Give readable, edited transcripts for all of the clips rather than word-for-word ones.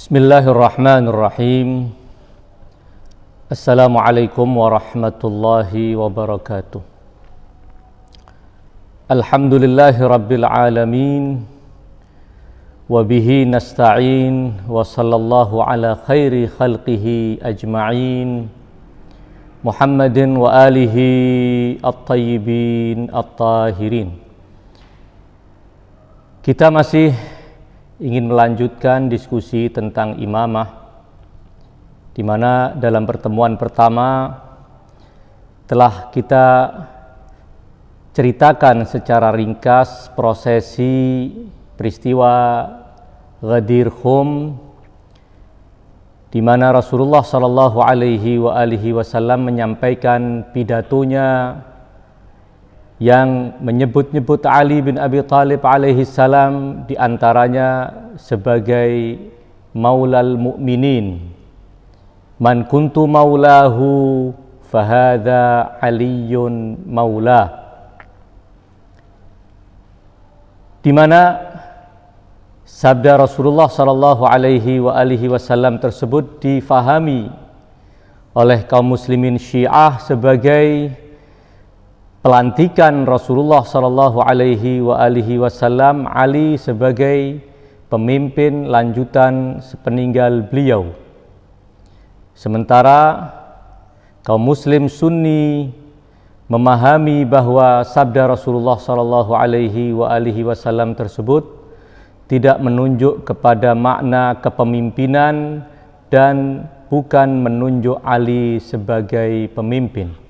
Bismillahirrahmanirrahim. Assalamualaikum warahmatullahi wabarakatuh. Alhamdulillahi rabbil alamin. Wabihi nasta'in. Wa sallallahu ala khairi khalqihi ajma'in. Muhammadin wa alihi at-tayyibin at-tahirin. Kita masih ingin melanjutkan diskusi tentang imamah, di mana dalam pertemuan pertama telah kita ceritakan secara ringkas prosesi peristiwa Ghadir Khum, di mana Rasulullah Shallallahu Alaihi Wasallam menyampaikan pidatonya yang menyebut-nyebut Ali bin Abi Thalib alaihi salam diantaranya sebagai maulal mu'minin. Man kuntu maulahu fahadha aliyun maulah. Di mana sabda Rasulullah sallallahu alaihi wasallam tersebut difahami oleh kaum muslimin Syiah sebagai pelantikan Rasulullah sallallahu alaihi wasallam Ali sebagai pemimpin lanjutan sepeninggal beliau. Sementara kaum muslim Sunni memahami bahwa sabda Rasulullah sallallahu alaihi wasallam tersebut tidak menunjuk kepada makna kepemimpinan dan bukan menunjuk Ali sebagai pemimpin.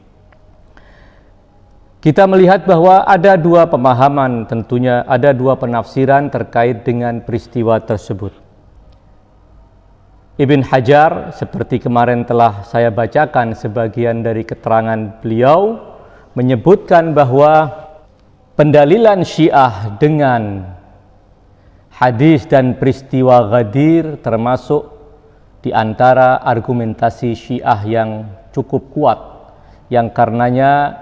Kita melihat bahwa ada dua pemahaman, tentunya ada dua penafsiran terkait dengan peristiwa tersebut. Ibn Hajar, seperti kemarin telah saya bacakan sebagian dari keterangan beliau, menyebutkan bahwa pendalilan Syiah dengan hadis dan peristiwa Ghadir termasuk di antara argumentasi Syiah yang cukup kuat, yang karenanya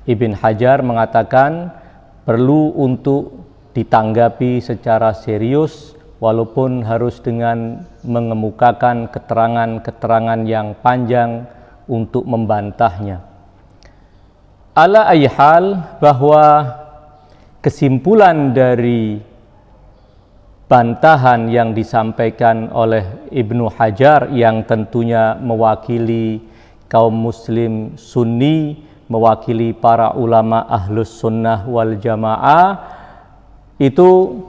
Ibn Hajar mengatakan perlu untuk ditanggapi secara serius walaupun harus dengan mengemukakan keterangan-keterangan yang panjang untuk membantahnya. Ala ayyi hal, bahwa kesimpulan dari bantahan yang disampaikan oleh Ibnu Hajar yang tentunya mewakili kaum muslim Sunni, mewakili para ulama ahlus sunnah wal jamaah, itu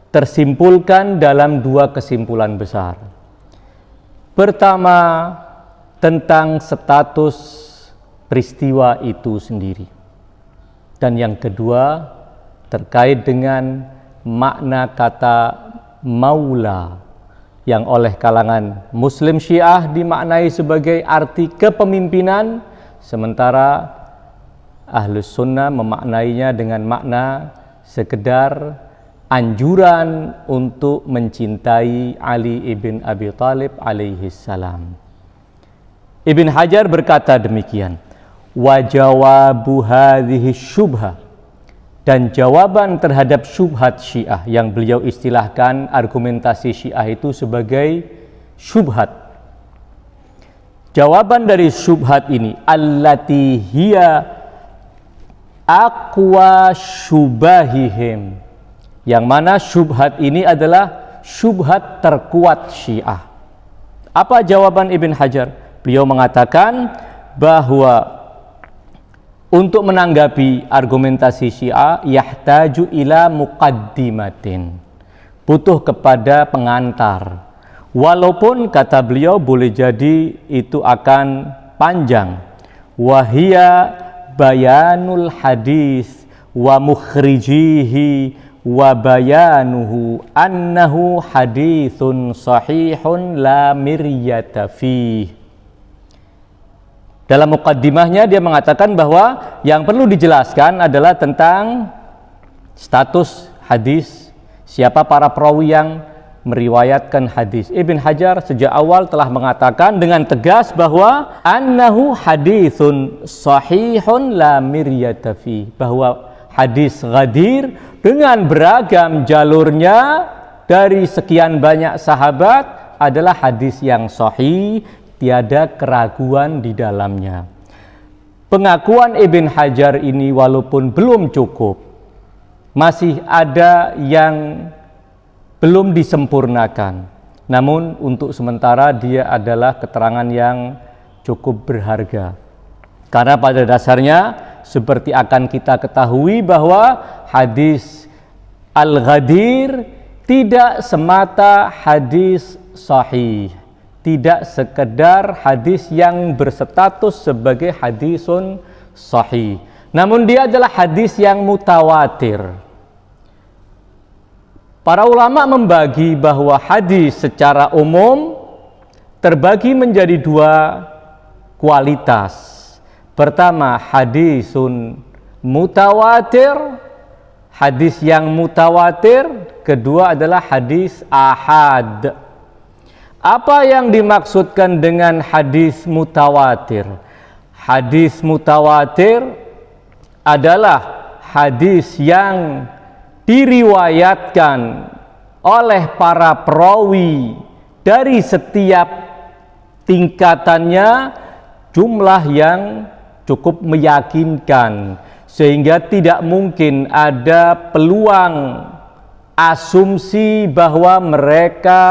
tersimpulkan dalam dua kesimpulan besar. Pertama, tentang status peristiwa itu sendiri, dan yang kedua terkait dengan makna kata maula yang oleh kalangan muslim Syiah dimaknai sebagai arti kepemimpinan, sementara Ahlus Sunnah memaknainya dengan makna sekedar anjuran untuk mencintai Ali ibn Abi Thalib alaihi salam. Ibn Hajar berkata demikian, wa jawabu hadhihi syubhah, dan jawaban terhadap syubhat Syiah yang beliau istilahkan argumentasi Syiah itu sebagai syubhat. Jawaban dari syubhat ini allati hiya aqwa syubahihim, yang mana syubhat ini adalah syubhat terkuat Syiah. Apa jawaban Ibn Hajar? Beliau mengatakan bahwa untuk menanggapi argumentasi Syiah yahtaju ila muqaddimatin, butuh kepada pengantar. Walaupun kata beliau boleh jadi itu akan panjang. Wahia bayanul hadis wa mukhrijihi wa bayanuhu annahu hadithun sahihun la miryata fih. Dalam muqaddimahnya dia mengatakan bahwa yang perlu dijelaskan adalah tentang status hadis, siapa para perawi yang meriwayatkan hadis. Ibn Hajar sejak awal telah mengatakan dengan tegas bahwa annahu hadithun sahihun la miryata fi, bahwa hadis Ghadir dengan beragam jalurnya dari sekian banyak sahabat adalah hadis yang sahih, tiada keraguan di dalamnya. Pengakuan Ibn Hajar ini walaupun belum cukup, masih ada yang belum disempurnakan. Namun untuk sementara dia adalah keterangan yang cukup berharga. Karena pada dasarnya seperti akan kita ketahui bahwa hadis Al-Ghadir tidak semata hadis sahih, tidak sekedar hadis yang berstatus sebagai hadisun sahih, namun dia adalah hadis yang mutawatir. Para ulama membagi bahwa hadis secara umum terbagi menjadi dua kualitas. Pertama, hadisun mutawatir, hadis yang mutawatir. Kedua adalah hadis ahad. Apa yang dimaksudkan dengan hadis mutawatir? Hadis mutawatir adalah hadis yang diriwayatkan oleh para perawi dari setiap tingkatannya jumlah yang cukup meyakinkan, sehingga tidak mungkin ada peluang asumsi bahwa mereka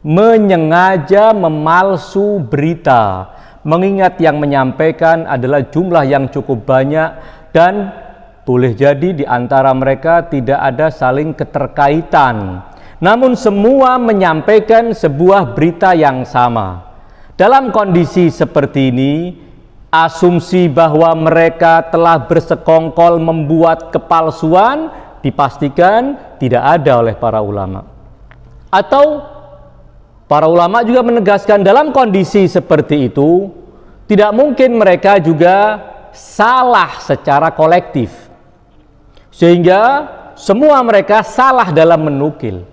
menyengaja memalsu berita, mengingat yang menyampaikan adalah jumlah yang cukup banyak dan boleh jadi di antara mereka tidak ada saling keterkaitan, namun semua menyampaikan sebuah berita yang sama. Dalam kondisi seperti ini, asumsi bahwa mereka telah bersekongkol membuat kepalsuan dipastikan tidak ada oleh para ulama. Atau para ulama juga menegaskan dalam kondisi seperti itu tidak mungkin mereka juga salah secara kolektif, sehingga semua mereka salah dalam menukil.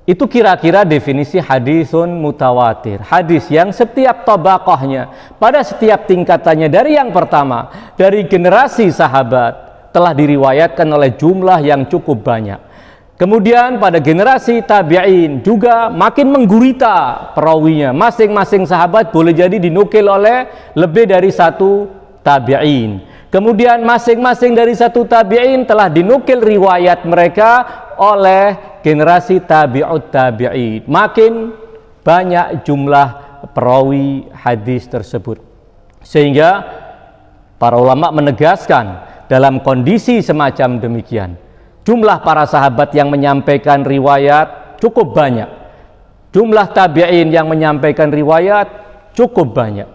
Itu kira-kira definisi hadisun mutawatir, hadis yang setiap tabaqahnya, pada setiap tingkatannya, dari yang pertama, dari generasi sahabat telah diriwayatkan oleh jumlah yang cukup banyak. Kemudian pada generasi tabi'in juga makin menggurita perawinya, masing-masing sahabat boleh jadi dinukil oleh lebih dari satu tabi'in. Kemudian masing-masing dari satu tabi'in telah dinukil riwayat mereka oleh generasi tabi'ut tabi'in. Makin banyak jumlah perawi hadis tersebut, sehingga para ulama menegaskan dalam kondisi semacam demikian, jumlah para sahabat yang menyampaikan riwayat cukup banyak, jumlah tabi'in yang menyampaikan riwayat cukup banyak,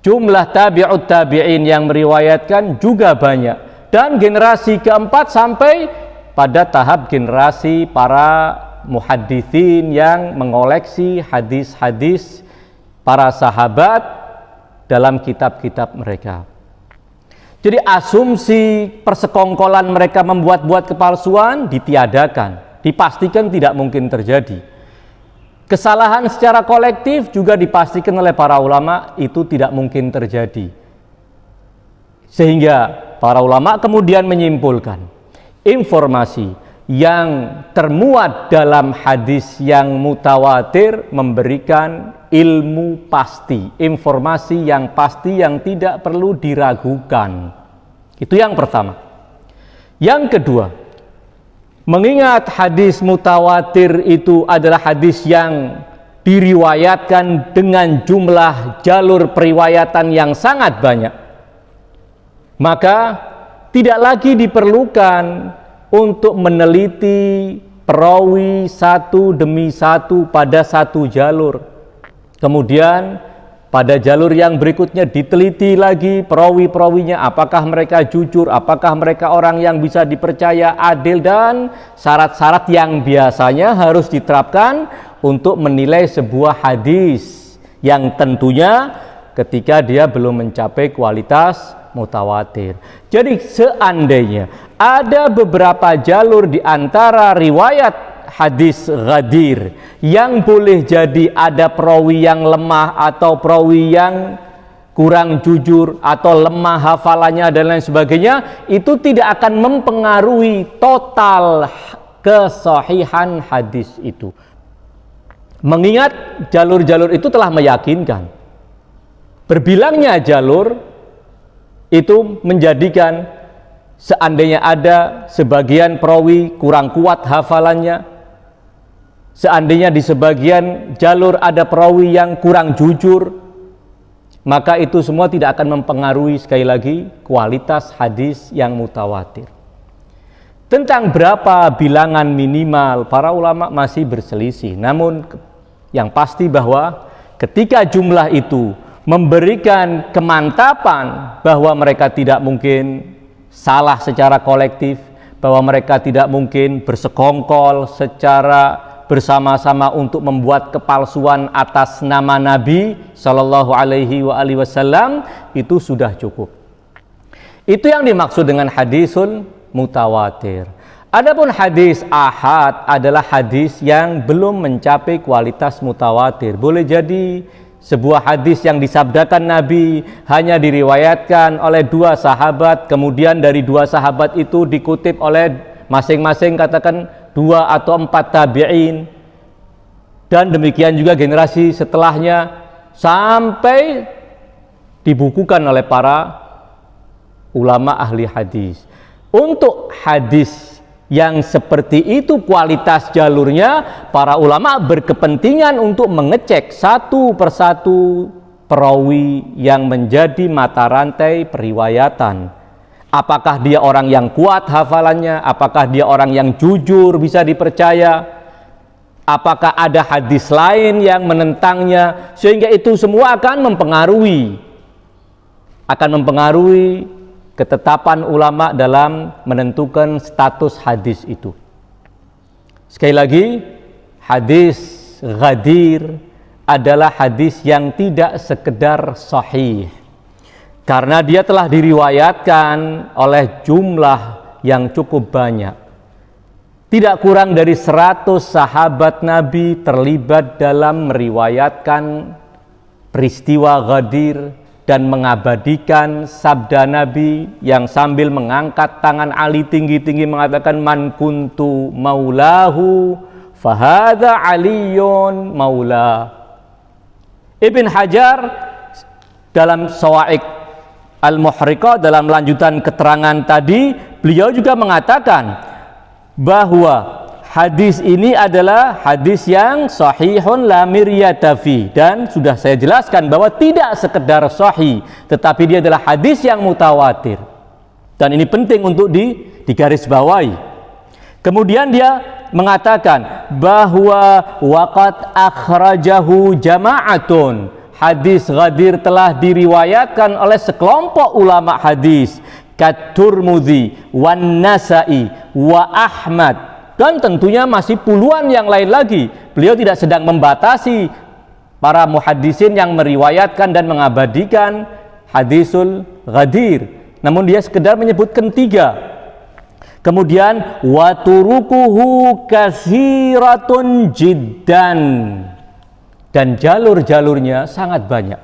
jumlah tabi'ut tabi'in yang meriwayatkan juga banyak, dan generasi keempat sampai pada tahap generasi para muhadditsin yang mengoleksi hadis-hadis para sahabat dalam kitab-kitab mereka. Jadi asumsi persekongkolan mereka membuat-buat kepalsuan ditiadakan, dipastikan tidak mungkin terjadi. Kesalahan secara kolektif juga dipastikan oleh para ulama itu tidak mungkin terjadi. Sehingga para ulama kemudian menyimpulkan, informasi yang termuat dalam hadis yang mutawatir memberikan ilmu pasti, informasi yang pasti yang tidak perlu diragukan. Itu yang pertama. Yang kedua, mengingat hadis mutawatir itu adalah hadis yang diriwayatkan dengan jumlah jalur periwayatan yang sangat banyak, maka tidak lagi diperlukan untuk meneliti perawi satu demi satu pada satu jalur. Kemudian pada jalur yang berikutnya diteliti lagi perawi-perawinya, apakah mereka jujur, apakah mereka orang yang bisa dipercaya, adil, dan syarat-syarat yang biasanya harus diterapkan untuk menilai sebuah hadis yang tentunya ketika dia belum mencapai kualitas mutawatir. Jadi seandainya ada beberapa jalur di antara riwayat hadis Ghadir yang boleh jadi ada perawi yang lemah atau perawi yang kurang jujur atau lemah hafalannya dan lain sebagainya, itu tidak akan mempengaruhi total kesahihan hadis itu. Mengingat jalur-jalur itu telah meyakinkan. Berbilangnya jalur itu menjadikan seandainya ada sebagian perawi kurang kuat hafalannya, seandainya di sebagian jalur ada perawi yang kurang jujur, maka itu semua tidak akan mempengaruhi sekali lagi kualitas hadis yang mutawatir. Tentang berapa bilangan minimal, para ulama masih berselisih. Namun yang pasti bahwa ketika jumlah itu memberikan kemantapan bahwa mereka tidak mungkin salah secara kolektif, bahwa mereka tidak mungkin bersekongkol secara bersama-sama untuk membuat kepalsuan atas nama Nabi Shallallahu Alaihi Wasallam, itu sudah cukup. Itu yang dimaksud dengan hadisul mutawatir. Adapun hadis ahad adalah hadis yang belum mencapai kualitas mutawatir. Boleh jadi sebuah hadis yang disabdakan Nabi hanya diriwayatkan oleh 2 sahabat, kemudian dari 2 sahabat itu dikutip oleh masing-masing katakan 2 atau 4 tabi'in, dan demikian juga generasi setelahnya sampai dibukukan oleh para ulama ahli hadis. Untuk hadis yang seperti itu kualitas jalurnya, para ulama berkepentingan untuk mengecek satu persatu perawi yang menjadi mata rantai periwayatan. Apakah dia orang yang kuat hafalannya, apakah dia orang yang jujur bisa dipercaya, apakah ada hadis lain yang menentangnya, sehingga itu semua akan mempengaruhi ketetapan ulama dalam menentukan status hadis itu. Sekali lagi, hadis ghadir adalah hadis yang tidak sekedar sahih, karena dia telah diriwayatkan oleh jumlah yang cukup banyak. Tidak kurang dari 100 sahabat Nabi terlibat dalam meriwayatkan peristiwa ghadir dan mengabadikan sabda Nabi yang sambil mengangkat tangan Ali tinggi-tinggi mengatakan, man kuntu maulahu fahadha aliyun maula. Ibn Hajar dalam Shawa'iq al-Muhriqah, dalam lanjutan keterangan tadi, beliau juga mengatakan bahwa hadis ini adalah hadis yang sahihun la miryata fi, dan sudah saya jelaskan bahwa tidak sekedar sahih, tetapi dia adalah hadis yang mutawatir. Dan ini penting untuk digarisbawahi. Kemudian dia mengatakan bahwa waqad akhrajahu jama'atun, hadis ghadir telah diriwayatkan oleh sekelompok ulama hadis, kat-Tirmidzi wan Nasa'i wa Ahmad, dan tentunya masih puluhan yang lain lagi. Beliau tidak sedang membatasi para muhaddisin yang meriwayatkan dan mengabadikan hadisul ghadir, namun dia sekedar menyebutkan 3. Kemudian wa turukuhu katsiratun jiddan, dan jalur-jalurnya sangat banyak.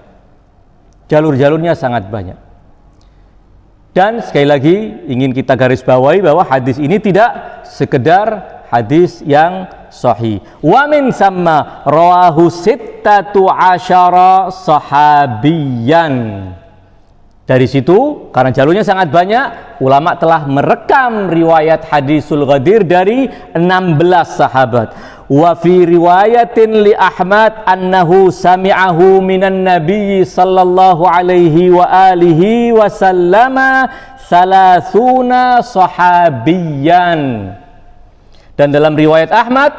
Dan sekali lagi ingin kita garis bawahi bahwa hadis ini tidak sekedar hadis yang sahih. Wa min samma rawahu 16 sahabiyan. Dari situ, karena jalurnya sangat banyak, ulama telah merekam riwayat hadisul ghadir dari 16 sahabat. Wa fi riwayatin li Ahmad annahu sami'ahu minan nabiy sallallahu alaihi wa alihi wa sallama 30 sahabiyan. Dan dalam riwayat Ahmad,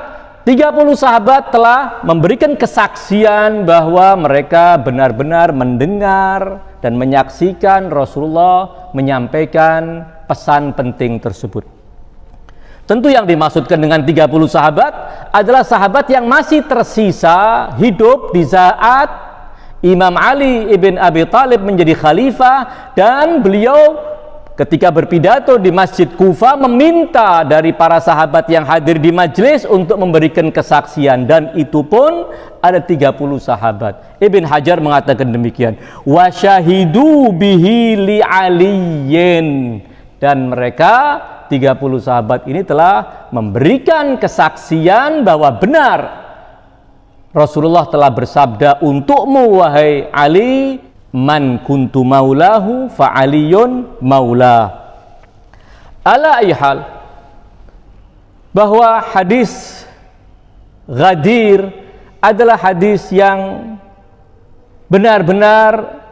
30 sahabat telah memberikan kesaksian bahwa mereka benar-benar mendengar dan menyaksikan Rasulullah menyampaikan pesan penting tersebut. Tentu yang dimaksudkan dengan 30 sahabat adalah sahabat yang masih tersisa hidup di saat Imam Ali ibn Abi Thalib menjadi khalifah, dan beliau ketika berpidato di Masjid Kufa meminta dari para sahabat yang hadir di majelis untuk memberikan kesaksian, dan itu pun ada 30 sahabat. Ibn Hajar mengatakan demikian, wa syahidu bihi li aliyin, dan mereka 30 sahabat ini telah memberikan kesaksian bahwa benar Rasulullah telah bersabda, untukmu wahai Ali, man kuntu maulahu fa aliyun maula. Ala ayyihal, bahwa hadis Ghadir adalah hadis yang benar-benar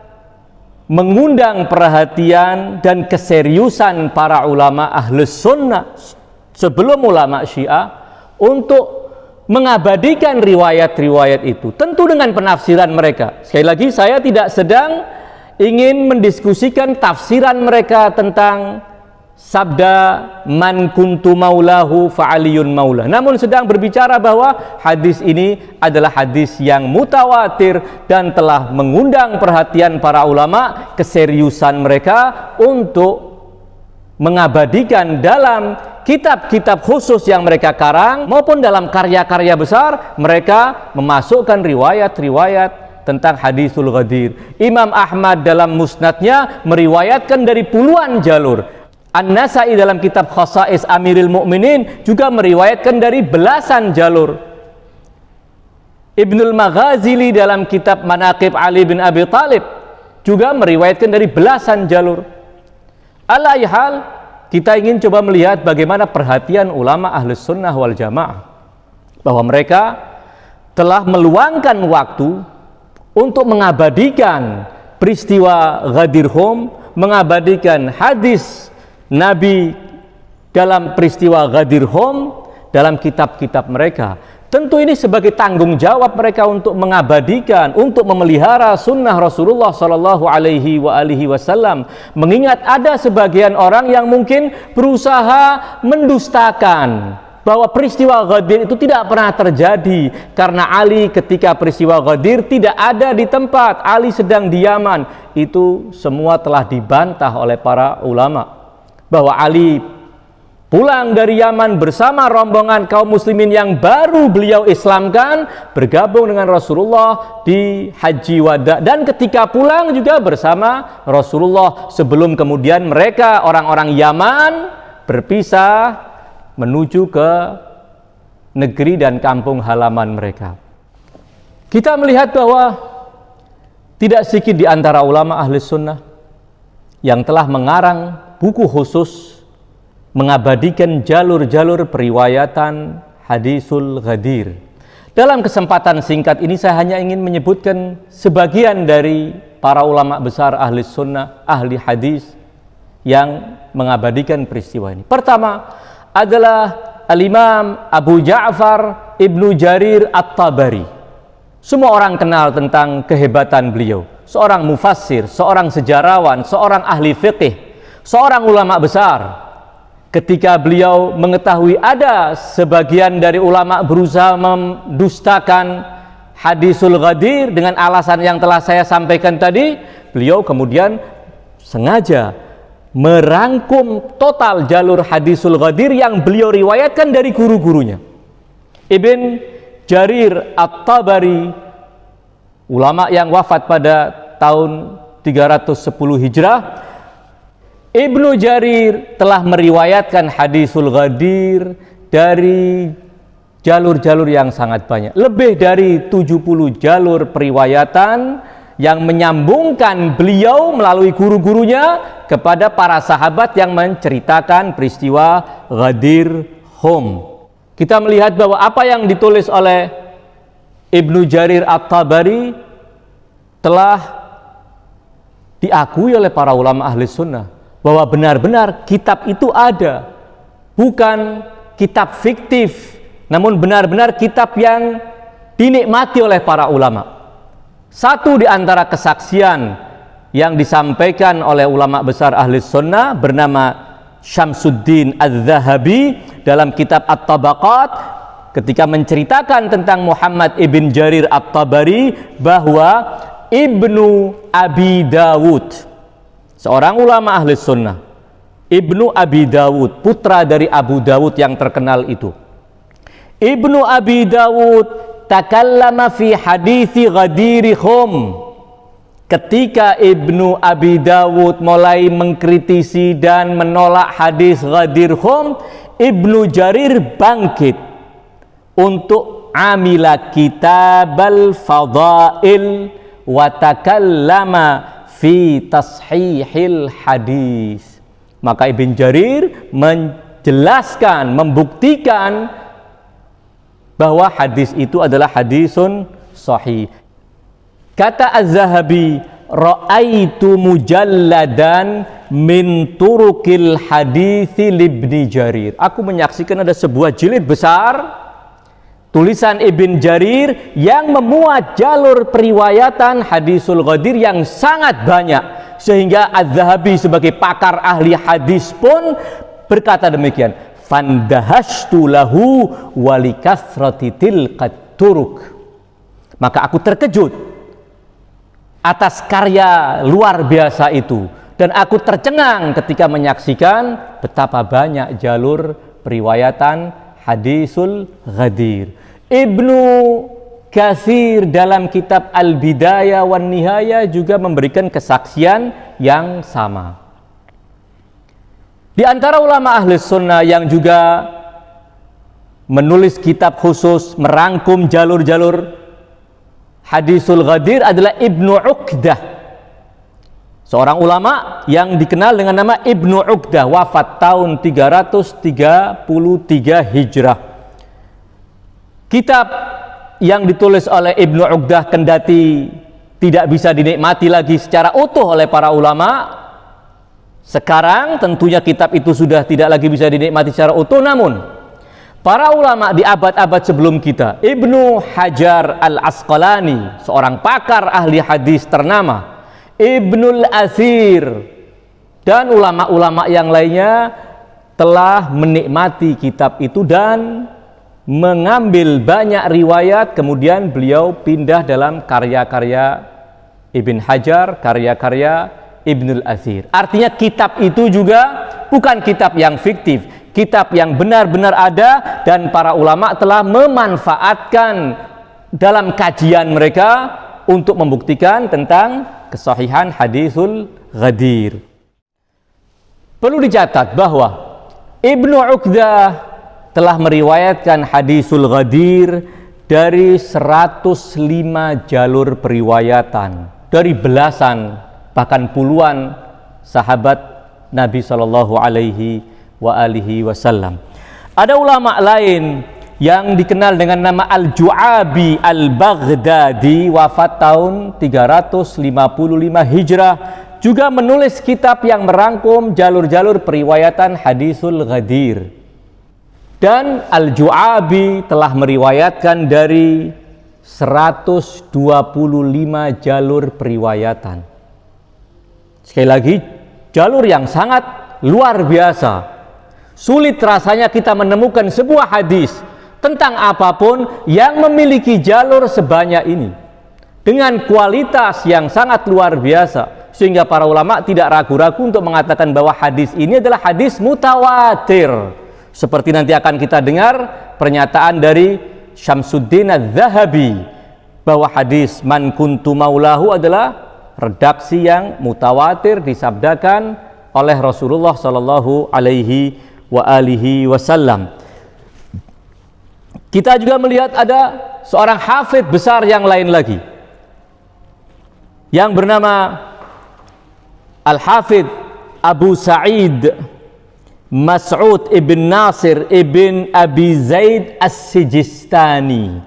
mengundang perhatian dan keseriusan para ulama Ahlus Sunnah sebelum ulama Syiah untuk mengabadikan riwayat-riwayat itu, tentu dengan penafsiran mereka. Sekali lagi, saya tidak sedang ingin mendiskusikan tafsiran mereka tentang sabda man kuntu maulahu fa'aliyun maula, namun sedang berbicara bahwa hadis ini adalah hadis yang mutawatir dan telah mengundang perhatian para ulama, keseriusan mereka untuk mengabadikan dalam kitab-kitab khusus yang mereka karang maupun dalam karya-karya besar mereka memasukkan riwayat-riwayat tentang hadisul Ghadir. Imam Ahmad dalam musnadnya meriwayatkan dari puluhan jalur. An-Nasai dalam kitab Khasa'is Amiril Mu'minin juga meriwayatkan dari belasan jalur. Ibnul Maghazili dalam kitab Manaqib Ali bin Abi Thalib juga meriwayatkan dari belasan jalur. Alaihal, kita ingin coba melihat bagaimana perhatian ulama Ahlus Sunnah wal Jamaah, bahwa mereka telah meluangkan waktu untuk mengabadikan peristiwa Ghadir Hum, mengabadikan hadis Nabi dalam peristiwa Ghadir Hum dalam kitab-kitab mereka. Tentu ini sebagai tanggung jawab mereka untuk mengabadikan, untuk memelihara sunnah Rasulullah Shallallahu Alaihi Wasallam. Mengingat ada sebagian orang yang mungkin berusaha mendustakan bahwa peristiwa Ghadir itu tidak pernah terjadi, karena Ali ketika peristiwa Ghadir tidak ada di tempat, Ali sedang di Yaman. Itu semua telah dibantah oleh para ulama, bahwa Ali pulang dari Yaman bersama rombongan kaum muslimin yang baru beliau islamkan, bergabung dengan Rasulullah di Haji Wada, dan ketika pulang juga bersama Rasulullah, sebelum kemudian mereka orang-orang Yaman berpisah menuju ke negeri dan kampung halaman mereka. Kita melihat bahwa tidak sedikit di antara ulama ahli sunnah yang telah mengarang buku khusus mengabadikan jalur-jalur periwayatan hadisul Ghadir. Dalam kesempatan singkat ini saya hanya ingin menyebutkan sebagian dari para ulama besar ahli sunnah, ahli hadis yang mengabadikan peristiwa ini. Pertama adalah Al-Imam Abu Ja'far Ibnu Jarir At-Tabari. Semua orang kenal tentang kehebatan beliau. Seorang mufassir, seorang sejarawan, seorang ahli fiqih, seorang ulama besar. Ketika beliau mengetahui ada sebagian dari ulama berusaha mendustakan hadisul Ghadir dengan alasan yang telah saya sampaikan tadi, beliau kemudian sengaja merangkum total jalur hadisul Ghadir yang beliau riwayatkan dari guru-gurunya. Ibn Jarir At-Tabari, ulama yang wafat pada tahun 310 Hijrah, Ibnu Jarir telah meriwayatkan hadisul Ghadir dari jalur-jalur yang sangat banyak. Lebih dari 70 jalur periwayatan yang menyambungkan beliau melalui guru-gurunya kepada para sahabat yang menceritakan peristiwa Ghadir Hum. Kita melihat bahwa apa yang ditulis oleh Ibnu Jarir At-Tabari telah diakui oleh para ulama ahli sunnah, bahwa benar-benar kitab itu ada, bukan kitab fiktif, namun benar-benar kitab yang dinikmati oleh para ulama. Satu di antara kesaksian yang disampaikan oleh ulama besar ahli sunnah bernama Syamsuddin Az-Zahabi dalam kitab At-Tabaqat, ketika menceritakan tentang Muhammad ibn Jarir At-Tabari, bahwa Ibnu Abi Dawud, seorang ulama ahli sunnah, Ibnu Abi Dawud, putra dari Abu Dawud yang terkenal itu. Ibnu Abi Dawud takallama fi hadithi Ghadir Hum ketika Ibnu Abi Dawud mulai mengkritisi dan menolak hadis Ghadir Khum, Ibnu Jarir bangkit untuk amila kitabal fadail wa takallama fi tashihil hadis. Maka Ibnu Jarir menjelaskan, membuktikan bahwa hadis itu adalah hadisun sahih. Kata Az-Zahabi, ra'aitu mujalladan min turukil hadithi libni Jarir. Aku menyaksikan ada sebuah jilid besar tulisan Ibn Jarir yang memuat jalur periwayatan hadisul Ghadir yang sangat banyak, sehingga Az-Zahabi sebagai pakar ahli hadis pun berkata demikian, fandahashtu lahu walikathrati tilqat turuk. Maka aku terkejut atas karya luar biasa itu, dan aku tercengang ketika menyaksikan betapa banyak jalur periwayatan hadisul Ghadir. Ibnu Katsir dalam kitab Al-Bidayah wan Nihayah juga memberikan kesaksian yang sama. Di antara ulama ahli sunnah yang juga menulis kitab khusus merangkum jalur-jalur hadisul Ghadir adalah Ibnu Uqdah, seorang ulama yang dikenal dengan nama Ibnu Uqdah, wafat tahun 333 Hijrah. Kitab yang ditulis oleh Ibnu Uqdah kendati tidak bisa dinikmati lagi secara utuh oleh para ulama sekarang, tentunya kitab itu sudah tidak lagi bisa dinikmati secara utuh, namun para ulama di abad-abad sebelum kita, Ibnu Hajar Al-Asqalani, seorang pakar ahli hadis ternama, Ibnul Athir, dan ulama-ulama yang lainnya telah menikmati kitab itu dan mengambil banyak riwayat. Kemudian beliau pindah dalam karya-karya Ibn Hajar, karya-karya Ibnul Athir. Artinya kitab itu juga bukan kitab yang fiktif, kitab yang benar-benar ada, dan para ulama telah memanfaatkan dalam kajian mereka untuk membuktikan tentang kesahihan hadisul Ghadir. Perlu dicatat bahwa Ibnu Uqdah telah meriwayatkan hadisul Ghadir dari 105 jalur periwayatan dari belasan bahkan puluhan sahabat Nabi Shallallahu Alaihi Wasallam. Ada ulama lain yang dikenal dengan nama Al-Ju'abi Al-Baghdadi, wafat tahun 355 Hijrah, juga menulis kitab yang merangkum jalur-jalur periwayatan hadisul Ghadir. Dan Al-Ju'abi telah meriwayatkan dari 125 jalur periwayatan. Sekali lagi, jalur yang sangat luar biasa. Sulit rasanya kita menemukan sebuah hadis tentang apapun yang memiliki jalur sebanyak ini dengan kualitas yang sangat luar biasa, sehingga para ulama tidak ragu-ragu untuk mengatakan bahwa hadis ini adalah hadis mutawatir. Seperti nanti akan kita dengar pernyataan dari Syamsuddin Az-Zahabi bahwa hadis man kuntu maulahu adalah redaksi yang mutawatir disabdakan oleh Rasulullah Sallallahu Alaihi Wasallam. Kita juga melihat ada seorang hafidz besar yang lain lagi yang bernama Al-Hafidz Abu Sa'id Mas'ud ibn Nasir ibn Abi Zaid As-Sijistani,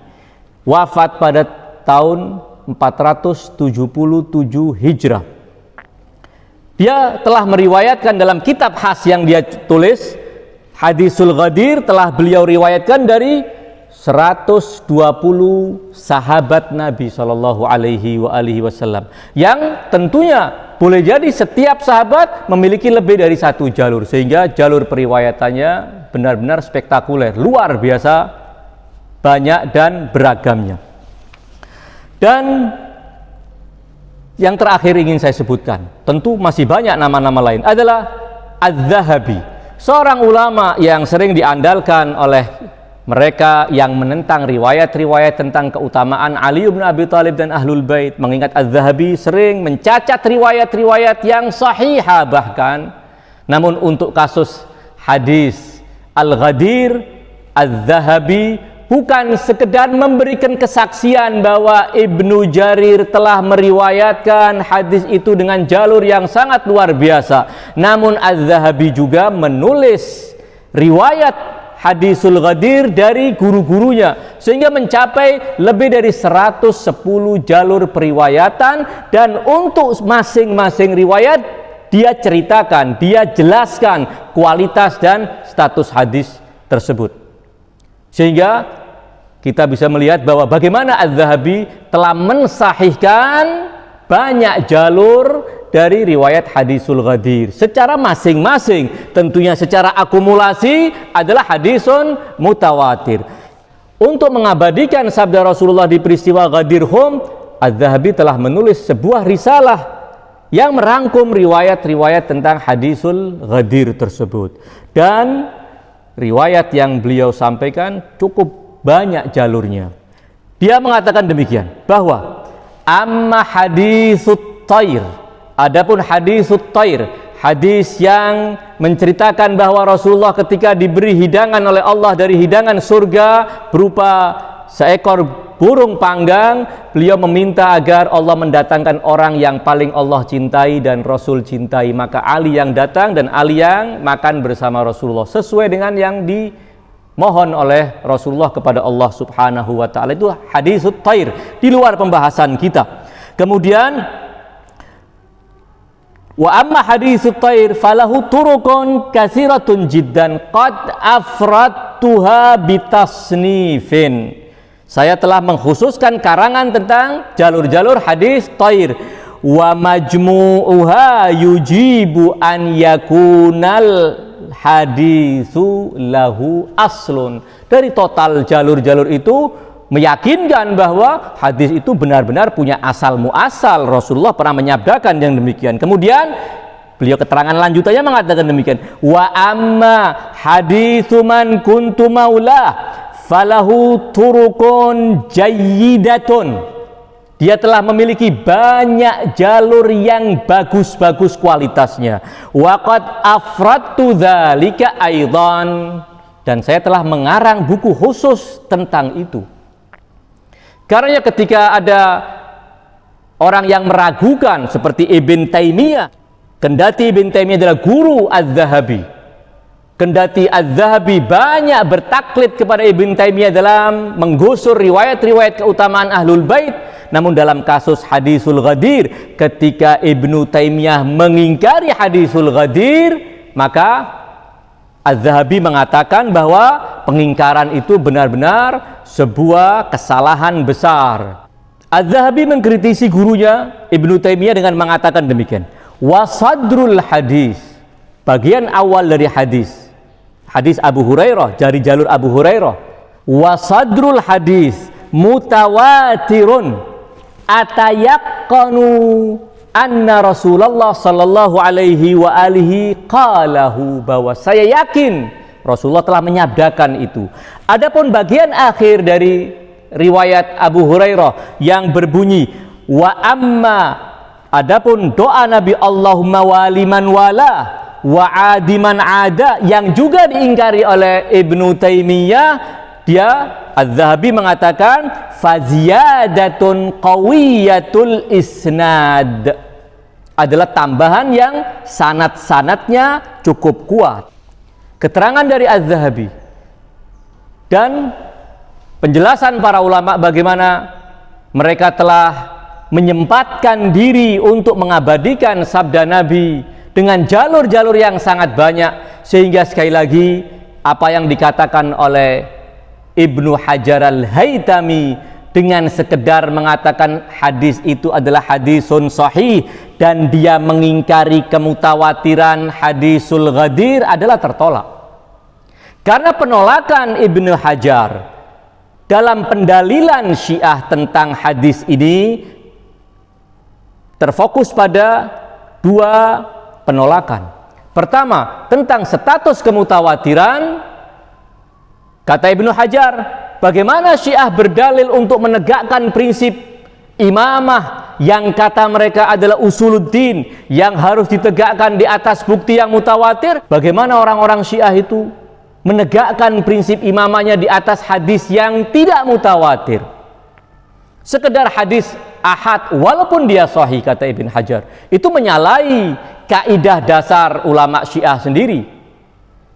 wafat pada tahun 477 Hijrah. Dia telah meriwayatkan dalam kitab khas yang dia tulis, Hadisul Ghadir, telah beliau riwayatkan dari 120 sahabat Nabi Shallallahu Alaihi Wasallam, yang tentunya boleh jadi setiap sahabat memiliki lebih dari satu jalur, sehingga jalur periwayatannya benar-benar spektakuler, luar biasa banyak dan beragamnya. Dan yang terakhir ingin saya sebutkan, tentu masih banyak nama-nama lain, adalah Az-Zahabi, seorang ulama yang sering diandalkan oleh mereka yang menentang riwayat-riwayat tentang keutamaan Ali bin Abi Thalib dan Ahlul Bait, mengingat Az-Zahabi sering mencacat riwayat-riwayat yang sahihah bahkan. Namun untuk kasus hadis Al-Ghadir, Az-Zahabi bukan sekedar memberikan kesaksian bahwa Ibnu Jarir telah meriwayatkan hadis itu dengan jalur yang sangat luar biasa, namun Az-Zahabi juga menulis riwayat hadisul Ghadir dari guru-gurunya sehingga mencapai lebih dari 110 jalur periwayatan, dan untuk masing-masing riwayat dia ceritakan, dia jelaskan kualitas dan status hadis tersebut, sehingga kita bisa melihat bahwa bagaimana Az-Zahabi telah mensahihkan banyak jalur dari riwayat hadisul Ghadir secara masing-masing. Tentunya secara akumulasi adalah hadisun mutawatir. Untuk mengabadikan sabda Rasulullah di peristiwa Ghadir Hum, Az-Zahabi telah menulis sebuah risalah yang merangkum riwayat-riwayat tentang hadisul Ghadir tersebut, dan riwayat yang beliau sampaikan cukup banyak jalurnya. Dia mengatakan demikian, bahwa amma hadisut thair, adapun hadisut thair, hadis yang menceritakan bahwa Rasulullah ketika diberi hidangan oleh Allah dari hidangan surga berupa seekor burung panggang, beliau meminta agar Allah mendatangkan orang yang paling Allah cintai dan Rasul cintai. Maka Ali yang datang dan Ali yang makan bersama Rasulullah sesuai dengan yang dimohon oleh Rasulullah kepada Allah Subhanahu wa taala. Itu hadisut thair, di luar pembahasan kita. Kemudian wa amma hadisut thair falahu turukun katsiratun jiddan qad afradtuha bitasnifin. Saya telah mengkhususkan karangan tentang jalur-jalur hadis thair. Wa majmu'uha yujibu an yakunal hadisu lahu aslun. Dari total jalur-jalur itu meyakinkan bahwa hadis itu benar-benar punya asal muasal. Rasulullah pernah menyabdakan yang demikian. Kemudian beliau keterangan lanjutannya mengatakan demikian, wa amma haditsu man kuntu maulah falahu turukun jayyidatun. Dia telah memiliki banyak jalur yang bagus-bagus kualitasnya. Wa qad afradtu dzalika aidan, dan saya telah mengarang buku khusus tentang itu. Karena ketika ada orang yang meragukan seperti Ibn Taimiyah, kendati Ibn Taimiyah adalah guru Az-Zahabi, kendati Az-Zahabi banyak bertaklid kepada Ibn Taimiyah dalam menggusur riwayat-riwayat keutamaan Ahlul Bait, namun dalam kasus hadisul Ghadir, ketika Ibn Taimiyah mengingkari hadisul Ghadir, maka Az-Zahabi mengatakan bahwa pengingkaran itu benar-benar sebuah kesalahan besar. Az-Zahabi mengkritisi gurunya Ibn Taimiyah dengan mengatakan demikian, wasadrul hadis, bagian awal dari hadis Abu Hurairah, dari jalur Abu Hurairah, wasadrul hadis mutawatirun atayaqqanu anna Rasulullah sallallahu alaihi wa alihi qalahu, bahwa saya yakin Rasulullah telah menyabdakan itu. Adapun bagian akhir dari riwayat Abu Hurairah yang berbunyi wa amma, adapun doa Nabi Allahumma waliman wala wa adiman ada, yang juga diingkari oleh Ibnu Taimiyah, dia Az-Zahabi mengatakan faziyadatun qawiyatul isnad, adalah tambahan yang sanad-sanadnya cukup kuat. Keterangan dari Az-Zahabi dan penjelasan para ulama bagaimana mereka telah menyempatkan diri untuk mengabadikan sabda Nabi dengan jalur-jalur yang sangat banyak, sehingga sekali lagi apa yang dikatakan oleh Ibnu Hajar Al-Haytami dengan sekedar mengatakan hadis itu adalah hadisun sahih dan dia mengingkari kemutawatiran hadisul Ghadir adalah tertolak. Karena penolakan Ibnu Hajar dalam pendalilan Syiah tentang hadis ini terfokus pada dua penolakan. Pertama, tentang status kemutawatiran Kata Ibnu Hajar, bagaimana Syiah berdalil untuk menegakkan prinsip imamah yang kata mereka adalah usuluddin yang harus ditegakkan di atas bukti yang mutawatir? Bagaimana orang-orang Syiah itu menegakkan prinsip imamahnya di atas hadis yang tidak mutawatir? Sekedar hadis ahad walaupun dia sahih, kata Ibnu Hajar, itu menyalahi kaidah dasar ulama Syiah sendiri.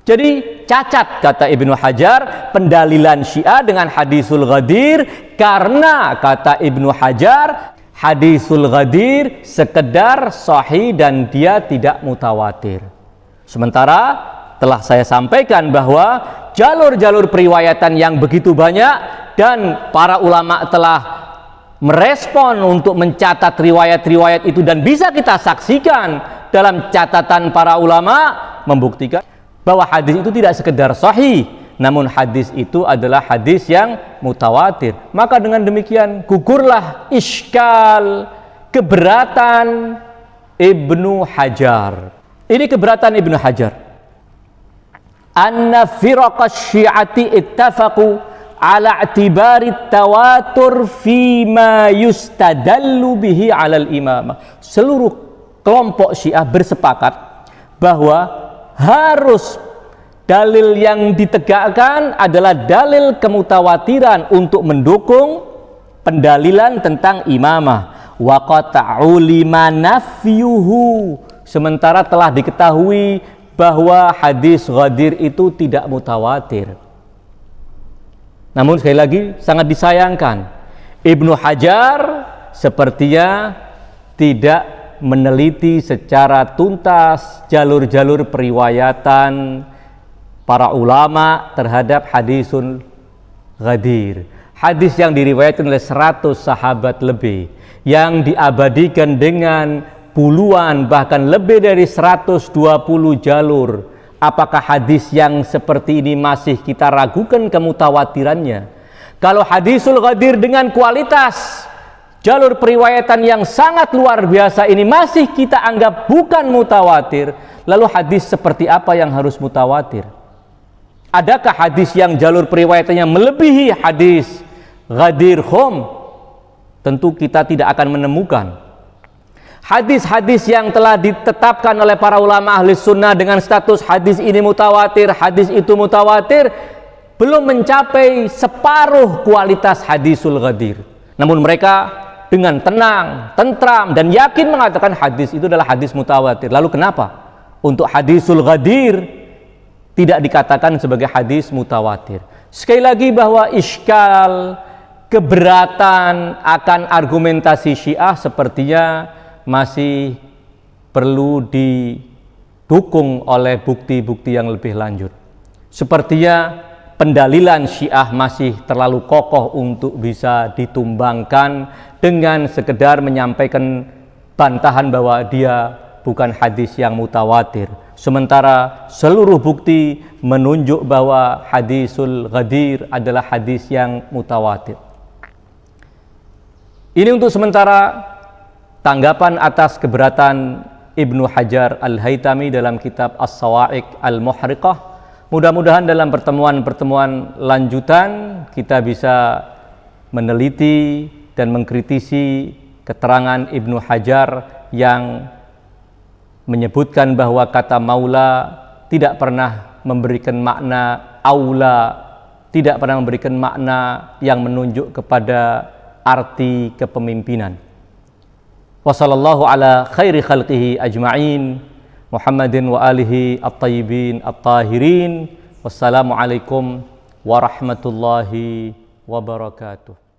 Jadi cacat, kata Ibnu Hajar, pendalilan Syiah dengan hadisul Ghadir, karena kata Ibnu Hajar hadisul Ghadir sekedar sahih dan dia tidak mutawatir. Sementara telah saya sampaikan bahwa jalur-jalur periwayatan yang begitu banyak dan para ulama telah merespon untuk mencatat riwayat-riwayat itu dan bisa kita saksikan dalam catatan para ulama membuktikan bahwa hadis itu tidak sekedar sahih, namun hadis itu adalah hadis yang mutawatir. Maka dengan demikian gugurlah iskal, keberatan Ibnu Hajar. Ini keberatan Ibnu Hajar. Anna firaqasy syi'ati ittafaqu ala i'tibari tawatur fima yustadallu bihi 'alal imamah. Seluruh kelompok Syiah bersepakat bahwa harus dalil yang ditegakkan adalah dalil kemutawatiran untuk mendukung pendalilan tentang imamah. Wa qata'u lima nafyuhu, sementara telah diketahui bahwa hadis Ghadir itu tidak mutawatir. Namun sekali lagi sangat disayangkan, Ibnu Hajar sepertinya tidak meneliti secara tuntas jalur-jalur periwayatan para ulama terhadap hadisul Ghadir. Hadis yang diriwayatkan oleh 100 sahabat lebih, yang diabadikan dengan puluhan bahkan lebih dari 120 jalur. Apakah hadis yang seperti ini masih kita ragukan kemutawatirannya? Kalau hadisul Ghadir dengan kualitas jalur periwayatan yang sangat luar biasa ini masih kita anggap bukan mutawatir, lalu hadis seperti apa yang harus mutawatir? Adakah hadis yang jalur periwayatannya melebihi hadis Ghadir Khum? Tentu kita tidak akan menemukan. Hadis-hadis yang telah ditetapkan oleh para ulama ahli sunnah dengan status hadis ini mutawatir, hadis itu mutawatir, belum mencapai separuh kualitas hadisul Ghadir. Namun mereka dengan tenang, tentram, dan yakin mengatakan hadis itu adalah hadis mutawatir. Lalu kenapa untuk hadisul Ghadir tidak dikatakan sebagai hadis mutawatir? Sekali lagi bahwa iskal, keberatan akan argumentasi Syiah sepertinya masih perlu didukung oleh bukti-bukti yang lebih lanjut. Sepertinya pendalilan Syiah masih terlalu kokoh untuk bisa ditumbangkan dengan sekedar menyampaikan bantahan bahwa dia bukan hadis yang mutawatir. Sementara seluruh bukti menunjuk bahwa hadisul Ghadir adalah hadis yang mutawatir. Ini untuk sementara tanggapan atas keberatan Ibnu Hajar Al-Haytami dalam kitab As-Sawa'iq Al-Muhriqah. Mudah-mudahan dalam pertemuan-pertemuan lanjutan kita bisa meneliti dan mengkritisi keterangan Ibnu Hajar yang menyebutkan bahwa kata maula tidak pernah memberikan makna aula, tidak pernah memberikan makna yang menunjuk kepada arti kepemimpinan. Wassallallahu ala khairi khalqihi ajma'in, Muhammadin wa alihi at-tayyibin at-tahirin. Wassalamualaikum warahmatullahi wabarakatuh.